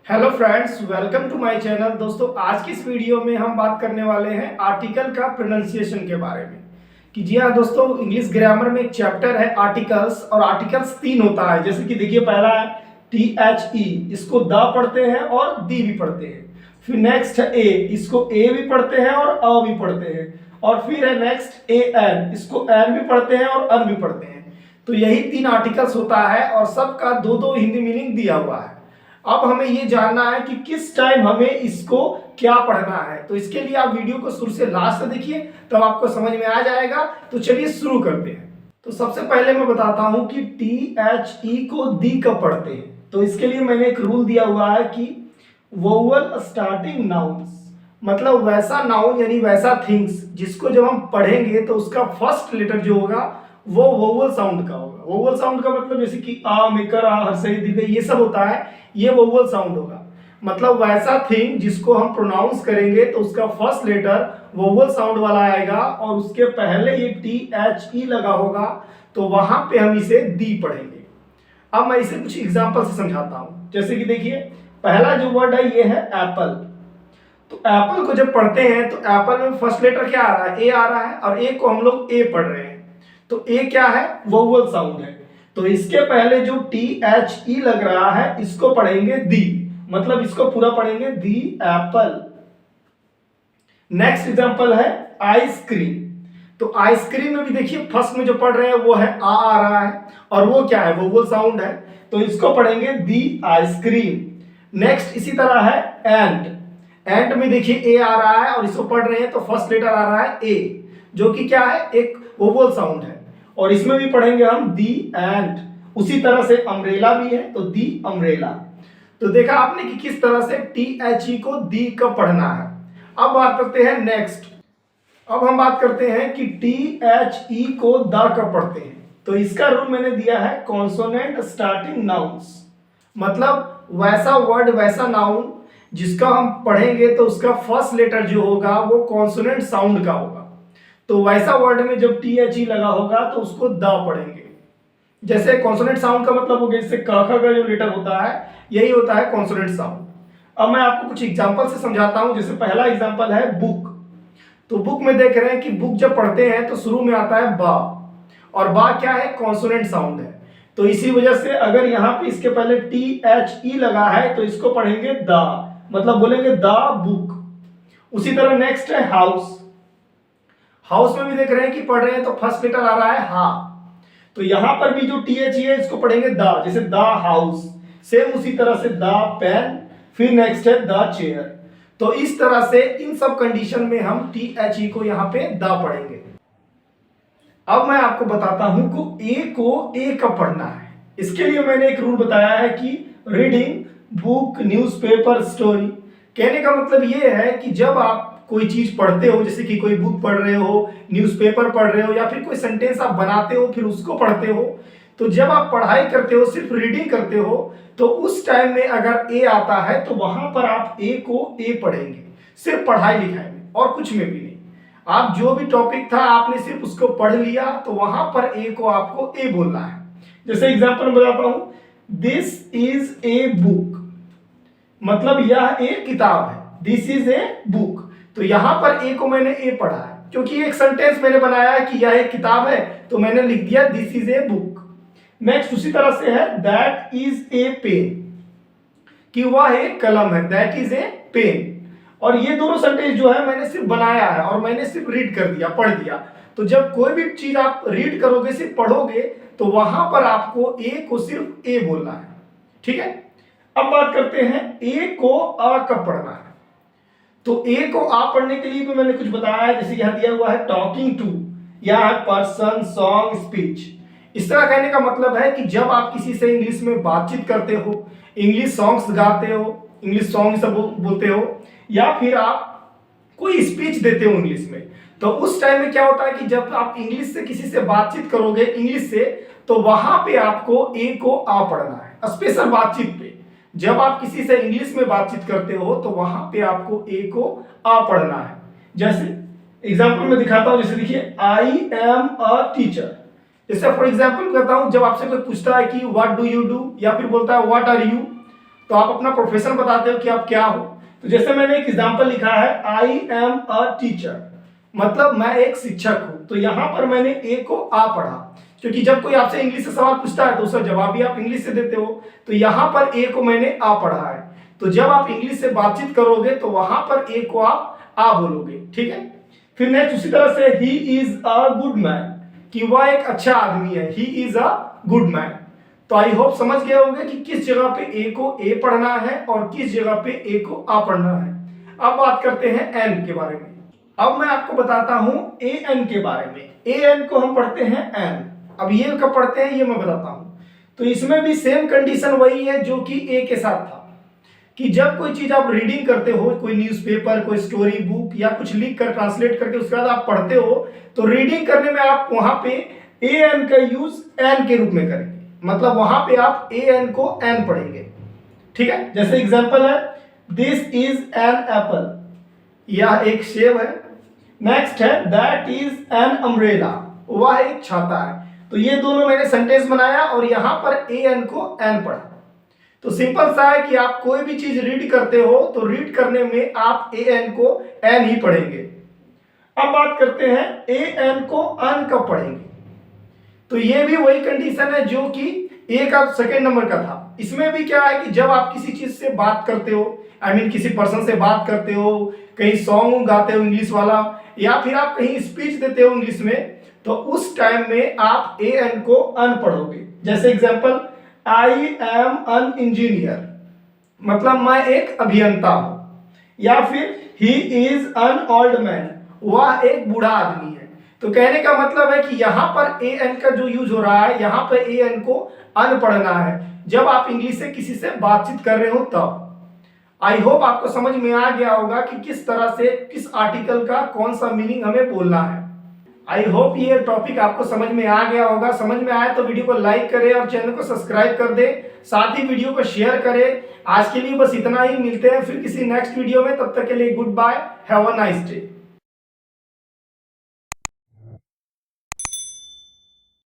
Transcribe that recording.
Hello friends, welcome to my channel. दोस्तों, आज की इस वीडियो में हम बात करने वाले हैं आर्टिकल का प्रोनाउंसिएशन के बारे में। कि जी हाँ दोस्तों, इंग्लिश ग्रामर में एक चैप्टर है आर्टिकल्स, और आर्टिकल्स तीन होता है। जैसे कि देखिए, पहला है THE, इसको द पढ़ते हैं और दी भी पढ़ते हैं। फिर नेक्स्ट है ए, इसको ए भी पढ़ते हैं और अ भी पढ़ते हैं। और फिर है नेक्स्ट AN, इसको एन भी पढ़ते हैं और अन भी पढ़ते हैं। तो यही तीन आर्टिकल्स होता है और सबका दो दो हिंदी मीनिंग दिया हुआ है। अब हमें ये जानना है कि किस टाइम हमें इसको क्या पढ़ना है। तो इसके लिए आप वीडियो को शुरू से लास्ट तक देखिए, तब आपको समझ में आ जाएगा। तो चलिए शुरू करते हैं। तो सबसे पहले मैं बताता हूं कि THE को दी कब पढ़ते हैं। तो इसके लिए मैंने एक रूल दिया हुआ है कि वोवल स्टार्टिंग नाउन्स, मतलब वैसा नाउन यानी वैसा थिंग्स जिसको जब हम पढ़ेंगे तो उसका फर्स्ट लेटर जो होगा वो वोवल साउंड का होगा। वोवल साउंड का मतलब जैसे कि आ, मेकर, आ, हर्षई, दीर्घई, ये सब होता है, ये वोवल साउंड होगा। मतलब वैसा थिंग जिसको हम प्रोनाउंस करेंगे तो उसका फर्स्ट लेटर वोवल साउंड वाला आएगा और उसके पहले ये THE लगा होगा, तो वहां पे हम इसे दी पढ़ेंगे। अब मैं इसे कुछ एग्जांपल से समझाता हूं। जैसे कि देखिए, पहला जो वर्ड है ये है एप्पल। तो एप्पल को जब पढ़ते हैं तो एप्पल में फर्स्ट लेटर क्या आ रहा है? ए आ रहा है, और ए को हम लोग ए पढ़ रहे हैं। तो ए क्या है? वोवल साउंड है। तो इसके पहले जो THE लग रहा है इसको पढ़ेंगे दी, मतलब इसको पूरा पढ़ेंगे दी एप्पल। नेक्स्ट एग्जांपल है आइसक्रीम। तो आइसक्रीम में भी देखिए, फर्स्ट में जो पढ़ रहे हैं वो है आ रहा है, और वो क्या है? वोवल साउंड है। तो इसको पढ़ेंगे दी आइसक्रीम। नेक्स्ट इसी तरह है एंड। एंड में देखिए ए आ रहा है और इसको पढ़ रहे हैं तो फर्स्ट लेटर आ रहा है ए, जो कि क्या है? एक वोवल साउंड है, और इसमें भी पढ़ेंगे हम दी एंड। उसी तरह से अम्ब्रेला भी है, तो दी अम्ब्रेला। तो देखा आपने कि किस तरह से THE को दी कब पढ़ना है। अब बात करते हैं नेक्स्ट। अब हम बात करते हैं कि THE को द कब पढ़ते हैं। तो इसका रूल मैंने दिया है कॉन्सोनेंट स्टार्टिंग नाउन्स, मतलब वैसा वर्ड, वैसा नाउन जिसका हम पढ़ेंगे तो उसका फर्स्ट लेटर जो होगा वो कॉन्सोनेंट साउंड का होगा। तो वैसा वर्ड में जब THE लगा होगा तो उसको द पढ़ेंगे। जैसे कॉन्सोनेंट साउंड का मतलब हो गया, जैसे क ख का जो लेटर होता है यही होता है कॉन्सोनेंट साउंड। अब मैं आपको कुछ एग्जांपल से समझाता हूं। जैसे पहला एग्जांपल है बुक। तो बुक में देख रहे हैं कि बुक जब पढ़ते हैं तो शुरू में आता है बा, और बा क्या है? कॉन्सोनेंट साउंड है। तो इसी वजह से अगर यहाँ पे इसके पहले THE लगा है तो इसको पढ़ेंगे द, मतलब बोलेंगे द बुक। उसी तरह नेक्स्ट है हाउस। हाउस में भी देख रहे हैं कि पढ़ रहे हैं तो फर्स्ट लेटर आ रहा है हा। तो यहां पर भी जो THE है इसको पढ़ेंगे द, जैसे द हाउस। सेम उसी तरह से द पेन, फिर नेक्स्ट है द चेयर। तो इस तरह से इन सब कंडीशन में हम THE को यहां पे द पढ़ेंगे। अब मैं आपको बताता हूं कि ए को ए कब पढ़ना है। इसके लिए मैंने एक रूल बताया है कि रीडिंग बुक, न्यूज़पेपर, स्टोरी। कहने का मतलब ये है कि जब आप कोई चीज पढ़ते हो, जैसे कि कोई बुक पढ़ रहे हो, न्यूज़पेपर पढ़ रहे हो, या फिर कोई सेंटेंस आप बनाते हो फिर उसको पढ़ते हो, तो जब आप पढ़ाई करते हो, सिर्फ रीडिंग करते हो, तो उस टाइम में अगर ए आता है तो वहां पर आप ए को ए पढ़ेंगे, सिर्फ पढ़ाई लिखाई में और कुछ में भी नहीं। आप जो भी टॉपिक था आपने सिर्फ उसको पढ़ लिया, तो वहां पर ए को आपको ए बोलना है। जैसे एग्जांपल बताता हूं, दिस इज ए बुक, मतलब यह एक किताब है। दिस इज ए बुक, तो यहां पर ए को मैंने ए पढ़ा है, क्योंकि एक सेंटेंस मैंने बनाया है कि यह एक किताब है, तो मैंने लिख दिया this is a book. Next उसी तरह से है दैट इज ए पेन, कि वह एक कलम है, दैट इज ए पेन। और ये दोनों सेंटेंस जो है मैंने सिर्फ बनाया है और मैंने सिर्फ रीड कर दिया, पढ़ दिया। तो जब कोई भी चीज आप रीड करोगे, सिर्फ पढ़ोगे, तो वहां पर आपको ए को सिर्फ ए बोलना है। ठीक है। अब बात करते हैं ए को आ कब पढ़ना है। तो ए को आ पढ़ने के लिए भी मैंने कुछ बताया है। जैसे यहां दिया हुआ है टॉकिंग टू, या है पर्सन, सॉन्ग, स्पीच। इस तरह कहने का मतलब है कि जब आप किसी से इंग्लिश में बातचीत करते हो, इंग्लिश सॉन्ग्स गाते हो, इंग्लिश सॉन्ग सब बोलते हो, या फिर आप कोई स्पीच देते हो इंग्लिश में, तो उस टाइम में क्या होता है कि जब आप इंग्लिश से किसी से बातचीत करोगे इंग्लिश से, तो वहां पे आपको ए को आ पढ़ना है। स्पेशल बातचीत पे जब आप किसी से इंग्लिश में बातचीत करते हो तो वहां पे आपको ए को आ पढ़ना है। जैसे एग्जांपल में दिखाता हूं। जैसे देखिए, आई एम अ टीचर। जैसे फॉर एग्जांपल कहता हूं, जब आपसे कोई पूछता है कि व्हाट डू यू डू, या फिर बोलता है व्हाट आर यू, तो आप अपना प्रोफेशन बताते हो कि आप क्या हो। तो जैसे मैंने एक एग्जांपल लिखा है, आई एम अ टीचर, मतलब मैं एक शिक्षक हूं। तो यहां पर मैंने ए को आ पढ़ा, क्योंकि जब कोई आपसे इंग्लिश से सवाल पूछता है तो उसका जवाब भी आप इंग्लिश से देते हो। तो यहां पर ए को मैंने आ पढ़ा है, तो जब आप इंग्लिश से बातचीत करोगे तो वहां पर ए को आप आ बोलोगे, ठीक है। फिर नेक्स्ट उसी तरह से he is a good man, कि वह एक अच्छा आदमी है, he is a good man. तो आई होप समझ गए होंगे कि किस जगह पे ए को ए पढ़ना है और किस जगह पे ए को आ पढ़ना है। अब बात करते हैं एन के बारे में। अब मैं आपको बताता हूं ए एन के बारे में। ए एन को हम पढ़ते हैं एन, अब ये कब पढ़ते हैं ये मैं बताता हूं। तो इसमें भी सेम कंडीशन वही है जो कि ए के साथ था, कि जब कोई चीज आप रीडिंग करते हो, कोई न्यूज़पेपर, कोई स्टोरी बुक या कुछ लिख कर ट्रांसलेट करके उसके बाद आप पढ़ते हो, तो रीडिंग करने में आप वहां पे ए एन का यूज एन के रूप में करेंगे, मतलब वहां पे आप ए एन को एन पढ़ेंगे, ठीक है। जैसे एग्जांपल है, दिस इज एन एप्पल, यह एक सेब है। नेक्स्ट है, दैट इज एन अम्ब्रेला, वह एक छाता है। तो ये दोनों मैंने सेंटेंस बनाया और यहां पर ए एन को एन पढ़ा। तो सिंपल सा है कि आप कोई भी चीज रीड करते हो तो रीड करने में आप ए एन को एन ही पढ़ेंगे। अब बात करते हैं ए एन को अन कब पढ़ेंगे। तो ये भी वही कंडीशन है जो कि ए का सेकेंड नंबर का था। इसमें भी क्या है कि जब आप किसी चीज से बात करते हो, किसी पर्सन से बात करते हो, कहीं सॉन्ग गाते हो इंग्लिश वाला, या फिर आप कहीं स्पीच देते हो इंग्लिश में, तो उस टाइम में आप ए एन को अन पढ़ोगे। जैसे example, I am an engineer, मतलब मैं एक अभियंता हूं। या फिर he is an old man, वह एक बूढ़ा आदमी है। तो कहने का मतलब है कि यहां पर ए एन का जो यूज हो रहा है, यहां पर ए एन को अन पढ़ना है जब आप इंग्लिश से किसी से बातचीत कर रहे हो तब। आई होप आपको समझ में आ गया होगा कि किस तरह से किस आर्टिकल का कौन सा मीनिंग हमें बोलना है। आई होप ये टॉपिक आपको समझ में आ गया होगा। समझ में आया तो वीडियो को लाइक करें और चैनल को सब्सक्राइब कर दें, साथ ही वीडियो को शेयर करें। आज के लिए बस इतना ही, मिलते हैं फिर किसी नेक्स्ट वीडियो में, तब तक के लिए goodbye, have a nice day.